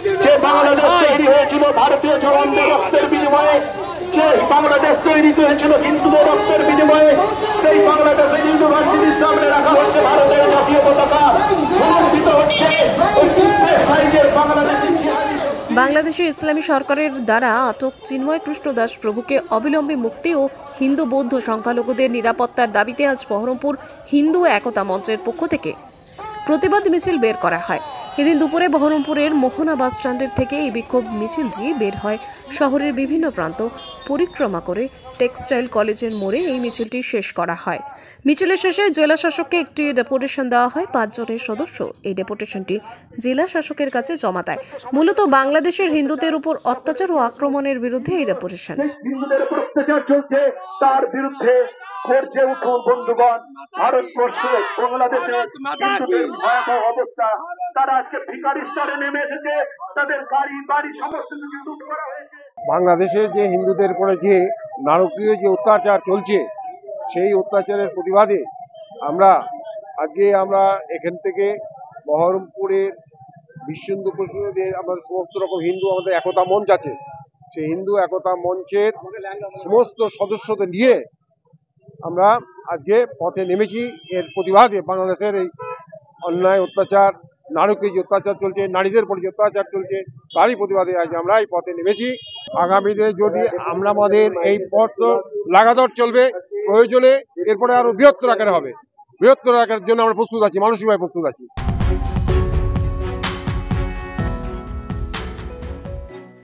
যে বাংলাদেশ তৈরি হয়েছিল ভারতীয় জওয়ানদের রক্তের বিনিময়ে, যে বাংলাদেশ তৈরি হয়েছিল হিন্দুদের রক্তের বিনিময়ে, সেই বাংলাদেশের ইউনিভার্সিটির সামনে রাখা হচ্ছে ভারতের জাতীয় পতাকা, সমর্থিত হচ্ছে বাংলাদেশে ইসলামী সরকারের দ্বারা আটক চিন্ময় কৃষ্ণ দাস প্রভুকে অবিলম্বে মুক্তি ও হিন্দু বৌদ্ধ সংখ্যালঘুদের নিরাপত্তার দাবিতে আজ বহরমপুর হিন্দু একতা মঞ্চের পক্ষ থেকে প্রতিবাদ মিছিল বের করা হয়। এদিন দুপুরে বহরমপুরের মোহনা বাস স্ট্যান্ডের থেকে এই বিক্ষোভ মিছিলটি বের হয়। শহরের বিভিন্ন প্রান্ত পরিক্রমা করে টেক্সটাইল কলেজের মোড়ে এই মিছিলটি শেষ করা হয়। মিছিলের শেষে জেলা শাসককে একটি ডেপুটেশন দেওয়া হয়। 5 জনের সদস্য এই ডেপুটেশনটি জেলা শাসকের কাছে জমা দেয়। মূলত বাংলাদেশের হিন্দুদের উপর অত্যাচার ও আক্রমণের বিরুদ্ধে এই ডেপুটেশন। হিন্দুদের উপর অত্যাচার চলছে, তার বিরুদ্ধে গর্জে উঠুন বন্ধুগণ। ভারতবর্ষে বাংলাদেশে হিন্দুদের ভয়াবহ অবস্থা, তারা আজকে ভিখারি স্তরে নেমে এসেছে, তাদের গাড়ি বাড়ি সমস্ত কিছু লুট করা হয়েছে। বাংলাদেশে যে হিন্দুদের উপরে যে নারকীয় যে অত্যাচার চলছে, সেই অত্যাচারের প্রতিবাদে আমরা এখান থেকে বহরমপুরের বিশ্ব হিন্দু পরিষদের আমাদের সমস্ত রকম হিন্দু আমাদের একতা মঞ্চ আছে, সেই হিন্দু একতা মঞ্চের সমস্ত সদস্যদের নিয়ে আমরা আজকে পথে নেমেছি। এর প্রতিবাদে বাংলাদেশের এই অন্যায় অত্যাচার, নারকীয় যে অত্যাচার চলছে, নারীদের উপর যে অত্যাচার চলছে, তারই প্রতিবাদে আজ আমরা এই পথে নেমেছি। আগামীতে যদি আমাদের এই পথ লাগাতার চলবে, প্রয়োজনে এরপরে আরো বৃহত্তর আকারে হবে। বৃহত্তর আকারের জন্য আমরা প্রস্তুত আছি, মানসিকভাবে প্রস্তুত আছি।